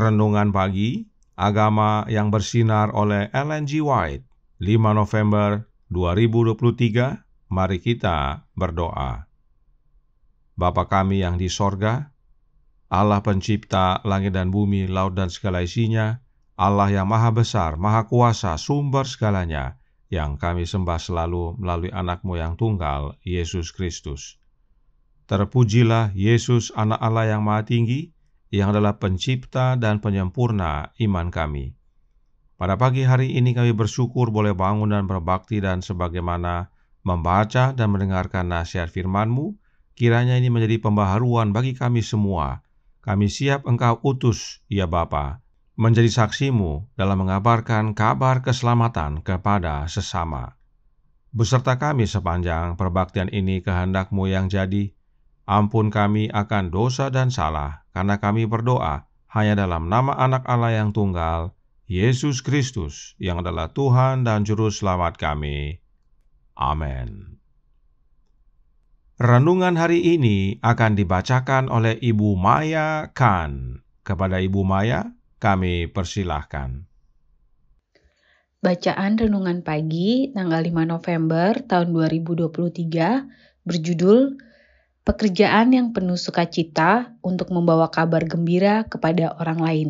Renungan Pagi, Agama yang Bersinar oleh Ellen G. White, 5 November 2023. Mari kita berdoa. Bapa kami yang di sorga, Allah pencipta langit dan bumi, laut dan segala isinya, Allah yang maha besar, maha kuasa, sumber segalanya, yang kami sembah selalu melalui anak-Mu yang tunggal, Yesus Kristus. Terpujilah Yesus, anak Allah yang maha tinggi, yang adalah pencipta dan penyempurna iman kami. Pada pagi hari ini kami bersyukur boleh bangun dan berbakti, dan sebagaimana membaca dan mendengarkan nasihat firman-Mu, kiranya ini menjadi pembaharuan bagi kami semua. Kami siap Engkau utus, ya Bapa, menjadi saksi-Mu dalam mengabarkan kabar keselamatan kepada sesama. Beserta kami sepanjang perbaktian ini, kehendak-Mu yang jadi. Ampun kami akan dosa dan salah, karena kami berdoa hanya dalam nama anak Allah yang tunggal, Yesus Kristus, yang adalah Tuhan dan Juru Selamat kami. Amin. Renungan hari ini akan dibacakan oleh Ibu Maya Khan. Kepada Ibu Maya, kami persilahkan. Bacaan Renungan Pagi tanggal 5 November tahun 2023 berjudul Pekerjaan yang penuh sukacita untuk membawa kabar gembira kepada orang lain.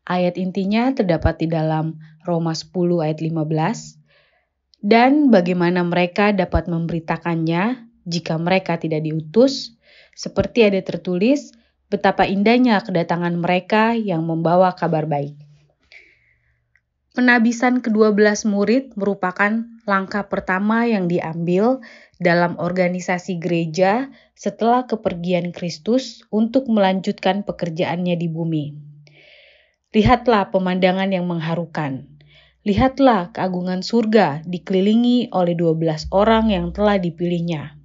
Ayat intinya terdapat di dalam Roma 10 ayat 15. Dan bagaimana mereka dapat memberitakannya jika mereka tidak diutus, seperti ada tertulis, betapa indahnya kedatangan mereka yang membawa kabar baik. Penabisan ke-12 murid merupakan langkah pertama yang diambil dalam organisasi gereja setelah kepergian Kristus untuk melanjutkan pekerjaannya di bumi. Lihatlah pemandangan yang mengharukan. Lihatlah keagungan surga dikelilingi oleh 12 orang yang telah dipilihnya.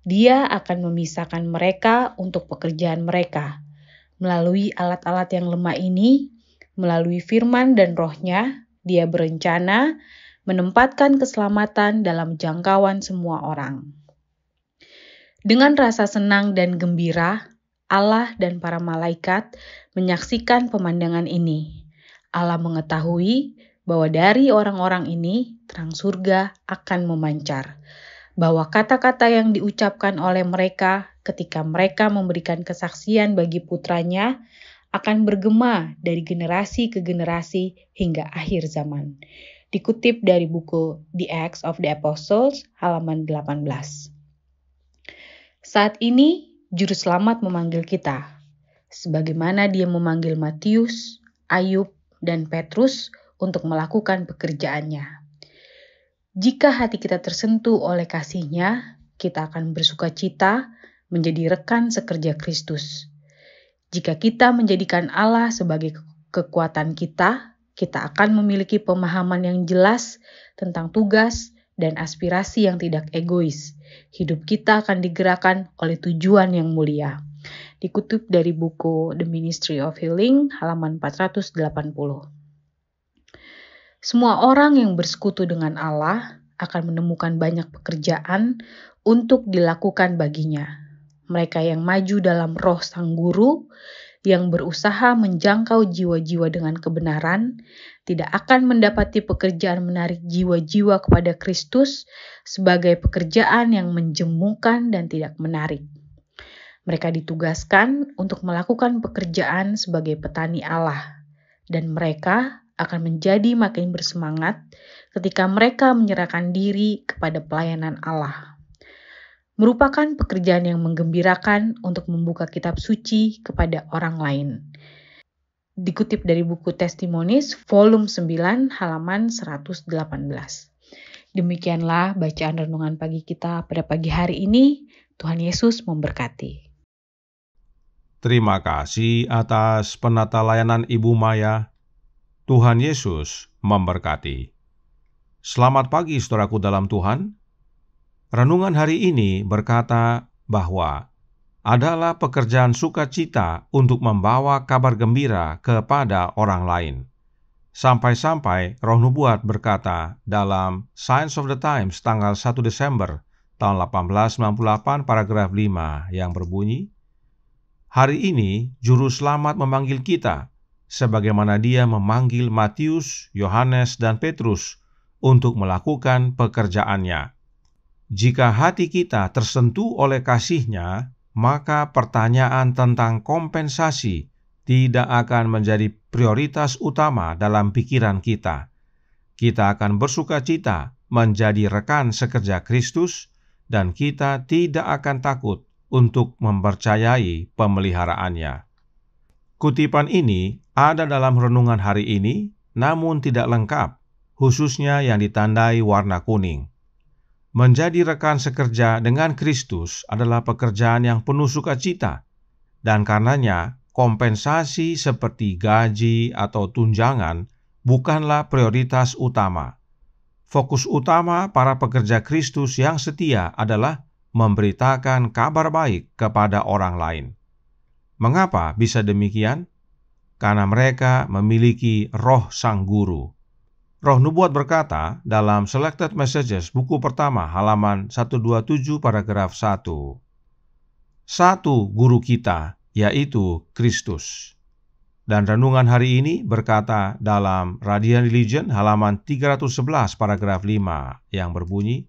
Dia akan memisahkan mereka untuk pekerjaan mereka. Melalui alat-alat yang lemah ini, melalui firman dan rohnya, Dia berencana menempatkan keselamatan dalam jangkauan semua orang. Dengan rasa senang dan gembira, Allah dan para malaikat menyaksikan pemandangan ini. Allah mengetahui bahwa dari orang-orang ini terang surga akan memancar, bahwa kata-kata yang diucapkan oleh mereka ketika mereka memberikan kesaksian bagi putranya akan bergema dari generasi ke generasi hingga akhir zaman. Dikutip dari buku The Acts of the Apostles, halaman 18. Saat ini, Juru Selamat memanggil kita, sebagaimana Dia memanggil Matius, Ayub, dan Petrus untuk melakukan pekerjaannya. Jika hati kita tersentuh oleh kasih-Nya, kita akan bersukacita menjadi rekan sekerja Kristus. Jika kita menjadikan Allah sebagai kekuatan kita, kita akan memiliki pemahaman yang jelas tentang tugas dan aspirasi yang tidak egois. Hidup kita akan digerakkan oleh tujuan yang mulia. Dikutip dari buku The Ministry of Healing, halaman 480. Semua orang yang bersekutu dengan Allah akan menemukan banyak pekerjaan untuk dilakukan baginya. Mereka yang maju dalam roh Sang Guru, yang berusaha menjangkau jiwa-jiwa dengan kebenaran, tidak akan mendapati pekerjaan menarik jiwa-jiwa kepada Kristus sebagai pekerjaan yang menjemukan dan tidak menarik. Mereka ditugaskan untuk melakukan pekerjaan sebagai petani Allah, dan mereka akan menjadi makin bersemangat ketika mereka menyerahkan diri kepada pelayanan Allah. Merupakan pekerjaan yang menggembirakan untuk membuka kitab suci kepada orang lain. Dikutip dari buku Testimonies, volume 9, halaman 118. Demikianlah bacaan renungan pagi kita pada pagi hari ini. Tuhan Yesus memberkati. Terima kasih atas penata layanan Ibu Maya. Tuhan Yesus memberkati. Selamat pagi saudaraku dalam Tuhan. Renungan hari ini berkata bahwa adalah pekerjaan sukacita untuk membawa kabar gembira kepada orang lain. Sampai-sampai Roh Nubuat berkata dalam Signs of the Times tanggal 1 Desember tahun 1898 paragraf 5 yang berbunyi, "Hari ini Juru Selamat memanggil kita, sebagaimana Dia memanggil Matius, Yohanes, dan Petrus untuk melakukan pekerjaannya. Jika hati kita tersentuh oleh kasih-Nya, maka pertanyaan tentang kompensasi tidak akan menjadi prioritas utama dalam pikiran kita. Kita akan bersukacita menjadi rekan sekerja Kristus, dan kita tidak akan takut untuk mempercayai pemeliharaannya." Kutipan ini ada dalam renungan hari ini, namun tidak lengkap, khususnya yang ditandai warna kuning. Menjadi rekan sekerja dengan Kristus adalah pekerjaan yang penuh sukacita, dan karenanya kompensasi seperti gaji atau tunjangan bukanlah prioritas utama. Fokus utama para pekerja Kristus yang setia adalah memberitakan kabar baik kepada orang lain. Mengapa bisa demikian? Karena mereka memiliki roh Sang Guru. Roh Nubuat berkata dalam Selected Messages buku pertama halaman 127 paragraf 1. Satu guru kita, yaitu Kristus. Dan renungan hari ini berkata dalam Radiant Religion halaman 311 paragraf 5 yang berbunyi,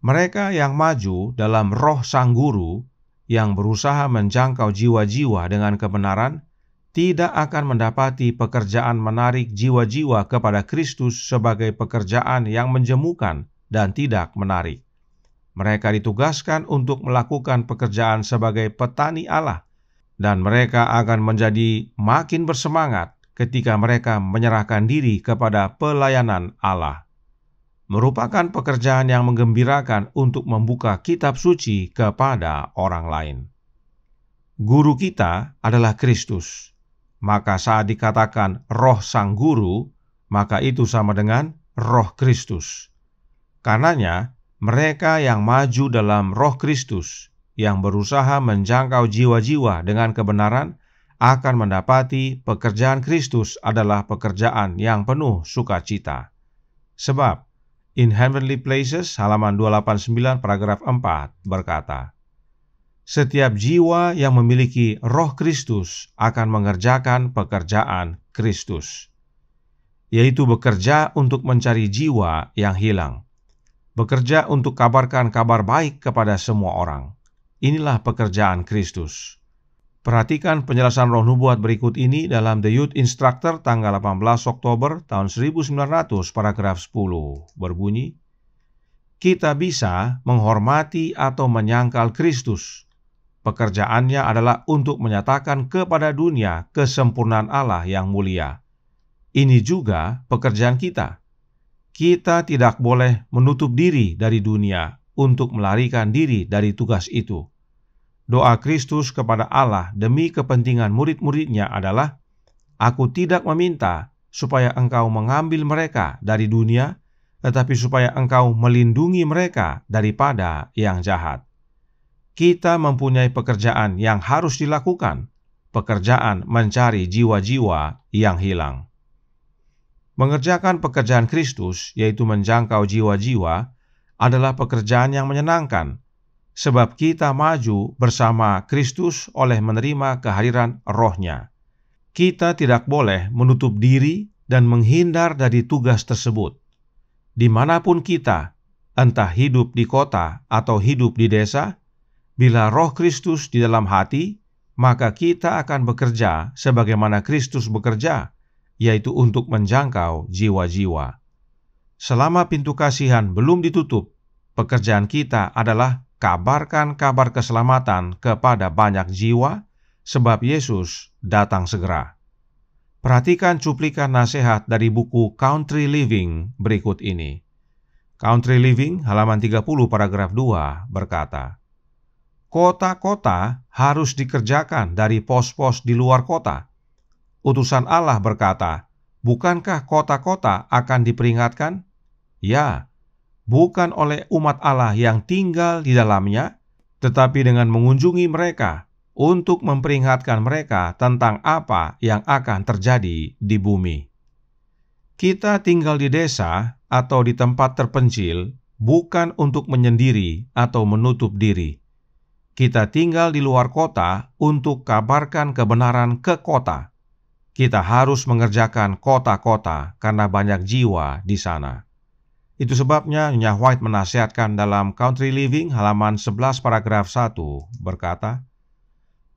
"Mereka yang maju dalam roh Sang Guru, yang berusaha menjangkau jiwa-jiwa dengan kebenaran, tidak akan mendapati pekerjaan menarik jiwa-jiwa kepada Kristus sebagai pekerjaan yang menjemukan dan tidak menarik. Mereka ditugaskan untuk melakukan pekerjaan sebagai petani Allah, dan mereka akan menjadi makin bersemangat ketika mereka menyerahkan diri kepada pelayanan Allah. Merupakan pekerjaan yang menggembirakan untuk membuka kitab suci kepada orang lain. Guru kita adalah Kristus. Maka saat dikatakan roh Sang Guru, maka itu sama dengan roh Kristus. Karenanya, mereka yang maju dalam roh Kristus, yang berusaha menjangkau jiwa-jiwa dengan kebenaran, akan mendapati pekerjaan Kristus adalah pekerjaan yang penuh sukacita. Sebab, In Heavenly Places, halaman 289 paragraf 4 berkata, "Setiap jiwa yang memiliki roh Kristus akan mengerjakan pekerjaan Kristus," yaitu bekerja untuk mencari jiwa yang hilang, bekerja untuk kabarkan kabar baik kepada semua orang. Inilah pekerjaan Kristus. Perhatikan penjelasan Roh Nubuat berikut ini dalam The Youth Instructor tanggal 18 Oktober tahun 1900 paragraf 10 berbunyi, "Kita bisa menghormati atau menyangkal Kristus. Pekerjaannya adalah untuk menyatakan kepada dunia kesempurnaan Allah yang mulia. Ini juga pekerjaan kita. Kita tidak boleh menutup diri dari dunia untuk melarikan diri dari tugas itu. Doa Kristus kepada Allah demi kepentingan murid-muridnya adalah, 'Aku tidak meminta supaya engkau mengambil mereka dari dunia, tetapi supaya engkau melindungi mereka daripada yang jahat. Kita mempunyai pekerjaan yang harus dilakukan, pekerjaan mencari jiwa-jiwa yang hilang. Mengerjakan pekerjaan Kristus, yaitu menjangkau jiwa-jiwa, adalah pekerjaan yang menyenangkan, sebab kita maju bersama Kristus oleh menerima kehadiran Roh-Nya. Kita tidak boleh menutup diri dan menghindar dari tugas tersebut. Dimanapun kita, entah hidup di kota atau hidup di desa, bila Roh Kristus di dalam hati, maka kita akan bekerja sebagaimana Kristus bekerja, yaitu untuk menjangkau jiwa-jiwa. Selama pintu kasihan belum ditutup, pekerjaan kita adalah kabarkan kabar keselamatan kepada banyak jiwa, sebab Yesus datang segera. Perhatikan cuplikan nasihat dari buku Country Living berikut ini. Country Living halaman 30 paragraf 2 berkata, kota-kota harus dikerjakan dari pos-pos di luar kota. Utusan Allah berkata, bukankah kota-kota akan diperingatkan? Ya, bukan oleh umat Allah yang tinggal di dalamnya, tetapi dengan mengunjungi mereka untuk memperingatkan mereka tentang apa yang akan terjadi di bumi. Kita tinggal di desa atau di tempat terpencil bukan untuk menyendiri atau menutup diri. Kita tinggal di luar kota untuk kabarkan kebenaran ke kota. Kita harus mengerjakan kota-kota karena banyak jiwa di sana. Itu sebabnya Nyonya White menasihatkan dalam Country Living halaman 11 paragraf 1 berkata,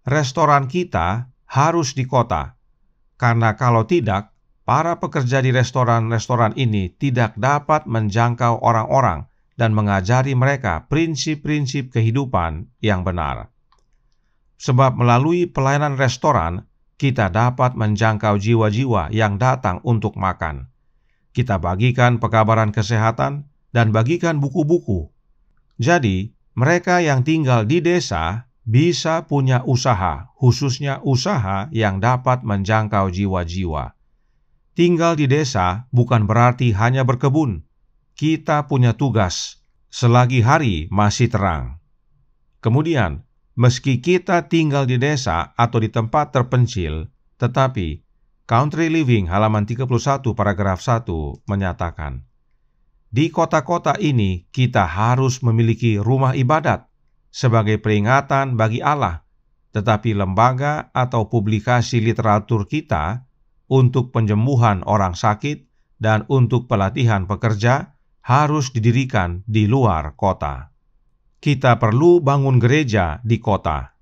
restoran kita harus di kota, karena kalau tidak, para pekerja di restoran-restoran ini tidak dapat menjangkau orang-orang dan mengajari mereka prinsip-prinsip kehidupan yang benar. Sebab melalui pelayanan restoran, kita dapat menjangkau jiwa-jiwa yang datang untuk makan. Kita bagikan pekabaran kesehatan dan bagikan buku-buku. Jadi, mereka yang tinggal di desa bisa punya usaha, khususnya usaha yang dapat menjangkau jiwa-jiwa. Tinggal di desa bukan berarti hanya berkebun. Kita punya tugas selagi hari masih terang. Kemudian, meski kita tinggal di desa atau di tempat terpencil, tetapi Country Living halaman 31 paragraf 1 menyatakan, di kota-kota ini kita harus memiliki rumah ibadat sebagai peringatan bagi Allah, tetapi lembaga atau publikasi literatur kita untuk penyembuhan orang sakit dan untuk pelatihan pekerja harus didirikan di luar kota. Kita perlu bangun gereja di kota,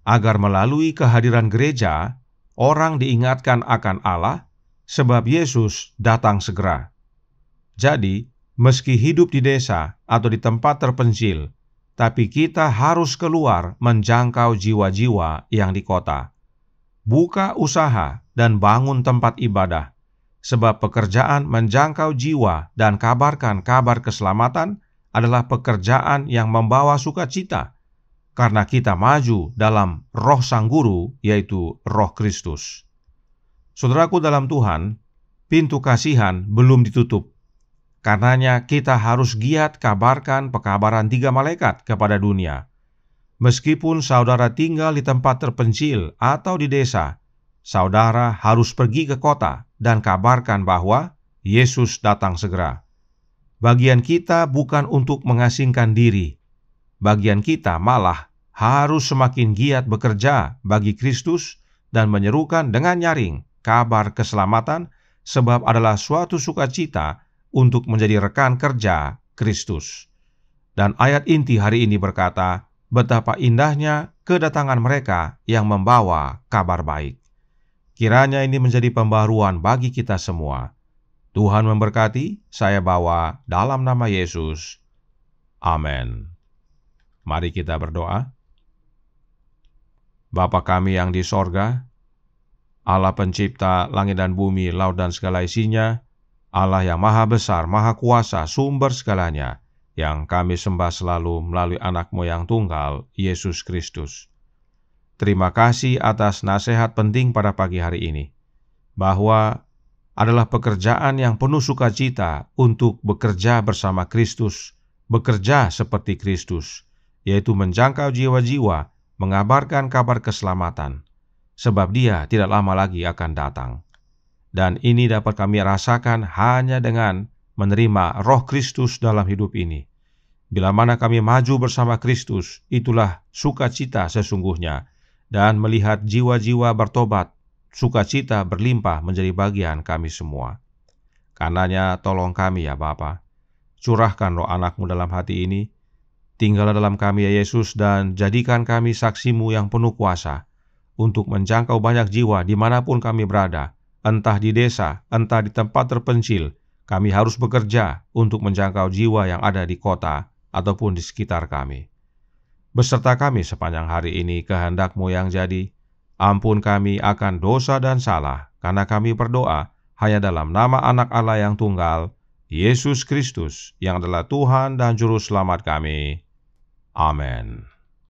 agar melalui kehadiran gereja, orang diingatkan akan Allah, sebab Yesus datang segera. Jadi, meski hidup di desa atau di tempat terpencil, tapi kita harus keluar menjangkau jiwa-jiwa yang di kota. Buka usaha dan bangun tempat ibadah, sebab pekerjaan menjangkau jiwa dan kabarkan kabar keselamatan adalah pekerjaan yang membawa sukacita, karena kita maju dalam roh Sang Guru, yaitu Roh Kristus. Saudaraku dalam Tuhan, pintu kasihan belum ditutup. Karenanya kita harus giat kabarkan pekabaran 3 malaikat kepada dunia. Meskipun saudara tinggal di tempat terpencil atau di desa, saudara harus pergi ke kota dan kabarkan bahwa Yesus datang segera. Bagian kita bukan untuk mengasingkan diri. Bagian kita malah harus semakin giat bekerja bagi Kristus dan menyerukan dengan nyaring kabar keselamatan, sebab adalah suatu sukacita untuk menjadi rekan kerja Kristus. Dan ayat inti hari ini berkata, betapa indahnya kedatangan mereka yang membawa kabar baik. Kiranya ini menjadi pembaruan bagi kita semua. Tuhan memberkati, saya bawa dalam nama Yesus. Amin. Mari kita berdoa. Bapa kami yang di sorga, Allah pencipta langit dan bumi, laut dan segala isinya, Allah yang maha besar, maha kuasa, sumber segalanya, yang kami sembah selalu melalui anak-Mu yang tunggal, Yesus Kristus. Terima kasih atas nasihat penting pada pagi hari ini, bahwa adalah pekerjaan yang penuh sukacita untuk bekerja bersama Kristus, bekerja seperti Kristus, yaitu menjangkau jiwa-jiwa, mengabarkan kabar keselamatan, sebab Dia tidak lama lagi akan datang. Dan ini dapat kami rasakan hanya dengan menerima Roh Kristus dalam hidup ini. Bila mana kami maju bersama Kristus, itulah sukacita sesungguhnya, dan melihat jiwa-jiwa bertobat, sukacita berlimpah menjadi bagian kami semua. Karenanya tolong kami ya Bapa, curahkan Roh Anak-Mu dalam hati ini, tinggallah dalam kami ya Yesus, dan jadikan kami saksi-Mu yang penuh kuasa, untuk menjangkau banyak jiwa dimanapun kami berada, entah di desa, entah di tempat terpencil. Kami harus bekerja untuk menjangkau jiwa yang ada di kota ataupun di sekitar kami. Beserta kami sepanjang hari ini kehendak-Mu yang jadi. Ampun kami akan dosa dan salah, karena kami berdoa hanya dalam nama Anak Allah yang tunggal, Yesus Kristus, yang adalah Tuhan dan Juru Selamat kami. Amin.